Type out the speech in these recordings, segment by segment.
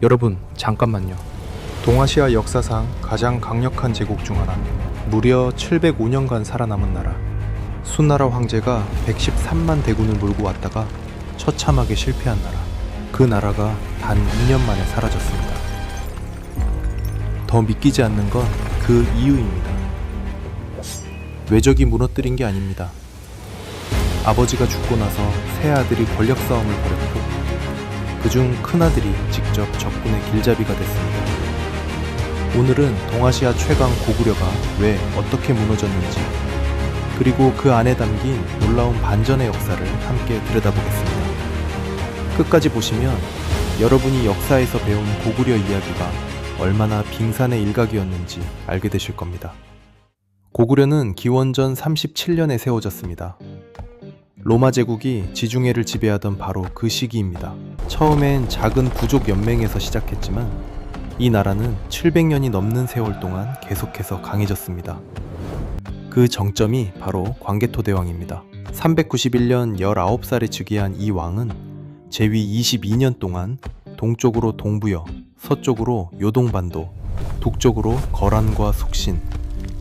여러분, 잠깐만요. 동아시아 역사상 가장 강력한 제국 중 하나, 무려 705년간 살아남은 나라. 수나라 황제가 113만 대군을 몰고 왔다가 처참하게 실패한 나라. 그 나라가 단 2년 만에 사라졌습니다. 더 믿기지 않는 건 그 이유입니다. 외적이 무너뜨린 게 아닙니다. 아버지가 죽고 나서 새 아들이 권력 싸움을 벌였고, 그중 큰아들이 직접 적군의 길잡이가 됐습니다. 오늘은 동아시아 최강 고구려가 왜 어떻게 무너졌는지, 그리고 그 안에 담긴 놀라운 반전의 역사를 함께 들여다보겠습니다. 끝까지 보시면 여러분이 역사에서 배운 고구려 이야기가 얼마나 빙산의 일각이었는지 알게 되실 겁니다. 고구려는 기원전 37년에 세워졌습니다. 로마 제국이 지중해를 지배하던 바로 그 시기입니다. 처음엔 작은 부족 연맹에서 시작했지만 이 나라는 700년이 넘는 세월 동안 계속해서 강해졌습니다. 그 정점이 바로 광개토대왕입니다. 391년 19살에 즉위한 이 왕은 재위 22년 동안 동쪽으로 동부여, 서쪽으로 요동반도, 북쪽으로 거란과 숙신,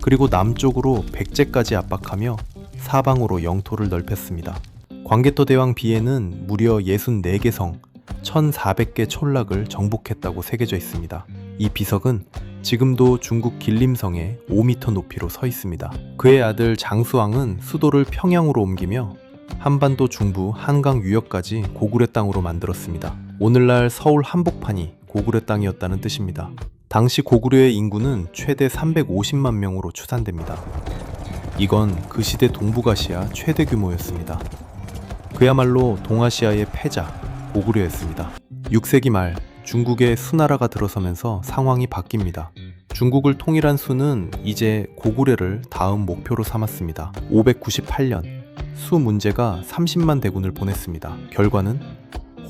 그리고 남쪽으로 백제까지 압박하며 사방으로 영토를 넓혔습니다. 광개토대왕 비에는 무려 64개 성, 1400개 촌락을 정복했다고 새겨져 있습니다. 이 비석은 지금도 중국 길림성에 5m 높이로 서 있습니다. 그의 아들 장수왕은 수도를 평양으로 옮기며 한반도 중부 한강 유역까지 고구려 땅으로 만들었습니다. 오늘날 서울 한복판이 고구려 땅이었다는 뜻입니다. 당시 고구려의 인구는 최대 350만 명으로 추산됩니다. 이건 그 시대 동북아시아 최대 규모였습니다. 그야말로 동아시아의 패자, 고구려였습니다. 6세기 말 중국의 수나라가 들어서면서 상황이 바뀝니다. 중국을 통일한 수는 이제 고구려를 다음 목표로 삼았습니다. 598년 수 문제가 30만 대군을 보냈습니다. 결과는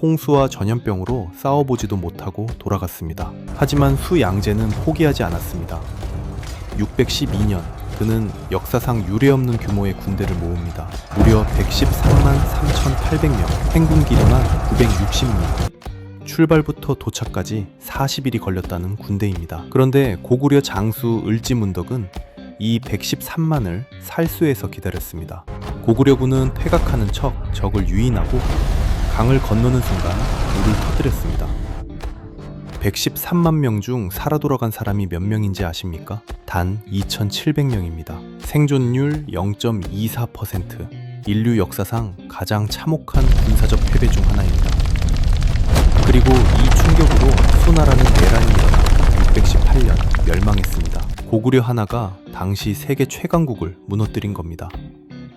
홍수와 전염병으로 싸워보지도 못하고 돌아갔습니다. 하지만 수 양제는 포기하지 않았습니다. 612년 그는 역사상 유례없는 규모의 군대를 모읍니다. 무려 113만 3,800명, 행군 길이만 960리. 출발부터 도착까지 40일이 걸렸다는 군대입니다. 그런데 고구려 장수 을지문덕은 이 113만을 살수해서 기다렸습니다. 고구려군은 퇴각하는 척 적을 유인하고 강을 건너는 순간 물을 터뜨렸습니다. 113만 명 중 살아 돌아간 사람이 몇 명인지 아십니까? 단 2,700명입니다. 생존율 0.24%. 인류 역사상 가장 참혹한 군사적 패배 중 하나입니다. 그리고 이 충격으로 수나라는 내란이 일어나 618년 멸망했습니다. 고구려 하나가 당시 세계 최강국을 무너뜨린 겁니다.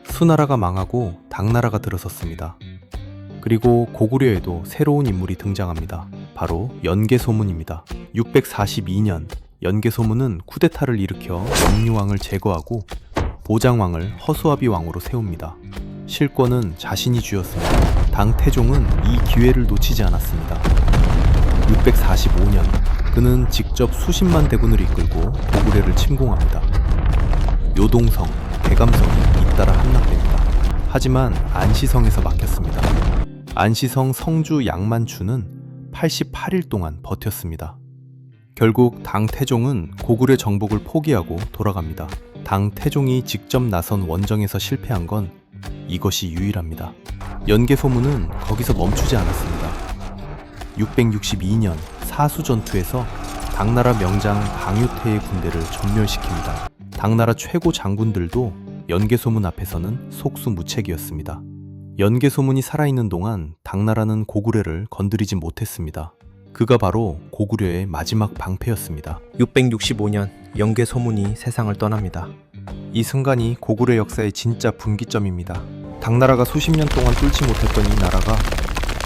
수나라가 망하고 당나라가 들어섰습니다. 그리고 고구려에도 새로운 인물이 등장합니다. 바로 연개소문입니다. 642년 연개소문은 쿠데타를 일으켜 영유왕을 제거하고 보장왕을 허수아비 왕으로 세웁니다. 실권은 자신이 쥐었습니다. 당태종은 이 기회를 놓치지 않았습니다. 645년 그는 직접 수십만 대군을 이끌고 고구려를 침공합니다. 요동성, 대감성이 잇따라 함락됩니다. 하지만 안시성에서 막혔습니다. 안시성 성주 양만추는 88일 동안 버텼습니다. 결국 당태종은 고구려 정복을 포기하고 돌아갑니다. 당태종이 직접 나선 원정에서 실패한 건 이것이 유일합니다. 연개소문은 거기서 멈추지 않았습니다. 662년 사수전투에서 당나라 명장 방유태의 군대를 전멸시킵니다. 당나라 최고 장군들도 연개소문 앞에서는 속수무책이었습니다. 연개소문이 살아있는 동안 당나라는 고구려를 건드리지 못했습니다. 그가 바로 고구려의 마지막 방패였습니다. 665년 연개소문이 세상을 떠납니다. 이 순간이 고구려 역사의 진짜 분기점입니다. 당나라가 수십 년 동안 뚫지 못했던 이 나라가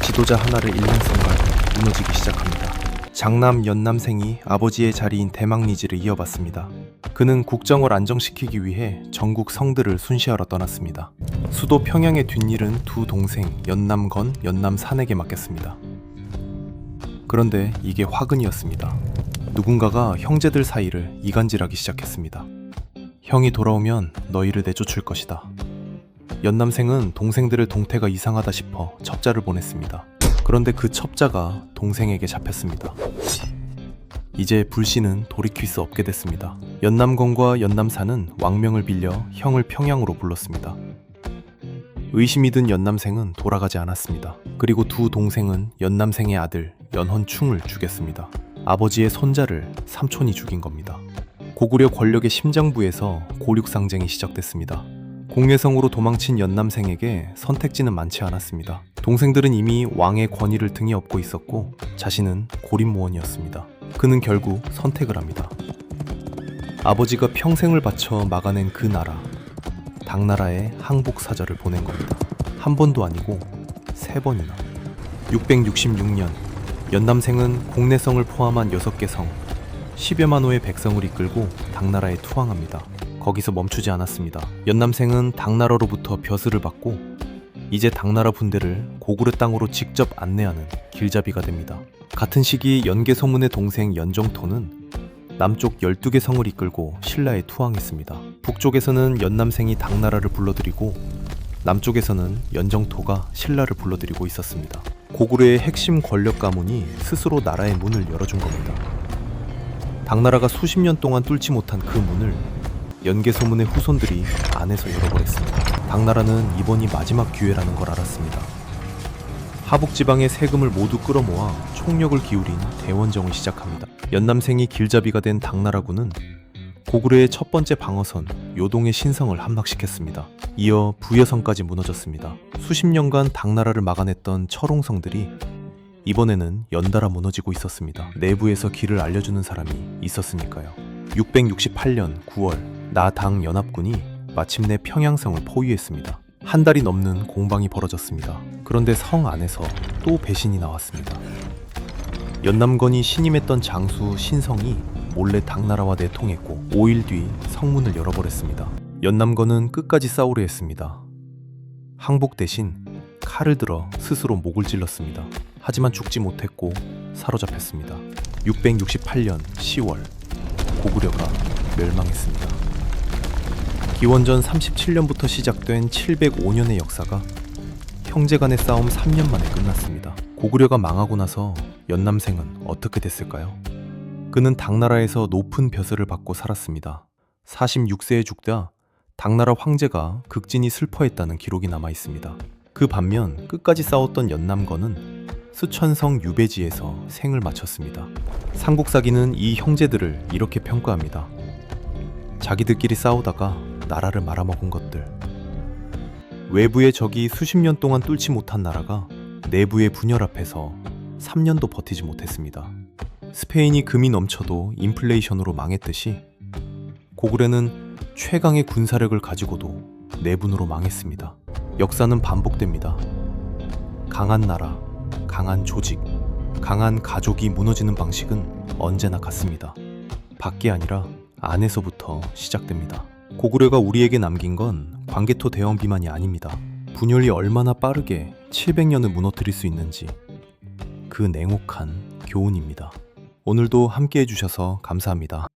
지도자 하나를 잃는 순간 무너지기 시작합니다. 장남 연남생이 아버지의 자리인 대망리지를 이어받습니다. 그는 국정을 안정시키기 위해 전국 성들을 순시하러 떠났습니다. 수도 평양의 뒷일은 두 동생 연남건, 연남산에게 맡겼습니다. 그런데 이게 화근이었습니다. 누군가가 형제들 사이를 이간질하기 시작했습니다. 형이 돌아오면 너희를 내쫓을 것이다. 연남생은 동생들의 동태가 이상하다 싶어 첩자를 보냈습니다. 그런데 그 첩자가 동생에게 잡혔습니다. 이제 불씨는 돌이킬 수 없게 됐습니다. 연남건과 연남사는 왕명을 빌려 형을 평양으로 불렀습니다. 의심이 든 연남생은 돌아가지 않았습니다. 그리고 두 동생은 연남생의 아들 연헌충을 죽였습니다. 아버지의 손자를 삼촌이 죽인 겁니다. 고구려 권력의 심장부에서 고륙상쟁이 시작됐습니다. 공예성으로 도망친 연남생에게 선택지는 많지 않았습니다. 동생들은 이미 왕의 권위를 등에 업고 있었고 자신은 고립무원이었습니다. 그는 결국 선택을 합니다. 아버지가 평생을 바쳐 막아낸 그 나라, 당나라에 항복사절을 보낸 겁니다. 한 번도 아니고 3번이나. 666년 연남생은 공내성을 포함한 6개 성, 10여만 호의 백성을 이끌고 당나라에 투항합니다. 거기서 멈추지 않았습니다. 연남생은 당나라로부터 벼슬을 받고 이제 당나라 군대를 고구려 땅으로 직접 안내하는 길잡이가 됩니다. 같은 시기 연개소문의 동생 연정토는 남쪽 12개 성을 이끌고 신라에 투항했습니다. 북쪽에서는 연남생이 당나라를 불러들이고 남쪽에서는 연정토가 신라를 불러들이고 있었습니다. 고구려의 핵심 권력 가문이 스스로 나라의 문을 열어준 겁니다. 당나라가 수십 년 동안 뚫지 못한 그 문을 연개소문의 후손들이 안에서 열어버렸습니다. 당나라는 이번이 마지막 기회라는 걸 알았습니다. 하북지방의 세금을 모두 끌어모아 총력을 기울인 대원정을 시작합니다. 연남생이 길잡이가 된 당나라군은 고구려의 첫 번째 방어선 요동의 신성을 함락시켰습니다. 이어 부여성까지 무너졌습니다. 수십 년간 당나라를 막아냈던 철옹성들이 이번에는 연달아 무너지고 있었습니다. 내부에서 길을 알려주는 사람이 있었으니까요. 668년 9월 나당 연합군이 마침내 평양성을 포위했습니다. 한 달이 넘는 공방이 벌어졌습니다. 그런데 성 안에서 또 배신이 나왔습니다. 연남건이 신임했던 장수 신성이 몰래 당나라와 내통했고 5일 뒤 성문을 열어버렸습니다. 연남건은 끝까지 싸우려 했습니다. 항복 대신 칼을 들어 스스로 목을 찔렀습니다. 하지만 죽지 못했고 사로잡혔습니다. 668년 10월 고구려가 멸망했습니다. 기원전 37년부터 시작된 705년의 역사가 형제간의 싸움 3년 만에 끝났습니다. 고구려가 망하고 나서 연남생은 어떻게 됐을까요? 그는 당나라에서 높은 벼슬을 받고 살았습니다. 46세에 죽다 당나라 황제가 극진히 슬퍼했다는 기록이 남아 있습니다. 그 반면 끝까지 싸웠던 연남건은 수천성 유배지에서 생을 마쳤습니다. 삼국사기는 이 형제들을 이렇게 평가합니다. 자기들끼리 싸우다가 나라를 말아먹은 것들. 외부의 적이 수십 년 동안 뚫지 못한 나라가 내부의 분열 앞에서 3년도 버티지 못했습니다. 스페인이 금이 넘쳐도 인플레이션으로 망했듯이 고구려는 최강의 군사력을 가지고도 내분으로 망했습니다. 역사는 반복됩니다. 강한 나라, 강한 조직, 강한 가족이 무너지는 방식은 언제나 같습니다. 밖이 아니라 안에서부터 시작됩니다. 고구려가 우리에게 남긴 건 광개토 대원 비만이 아닙니다. 분열이 얼마나 빠르게 700년을 무너뜨릴 수 있는지 그 냉혹한 교훈입니다. 오늘도 함께 해주셔서 감사합니다.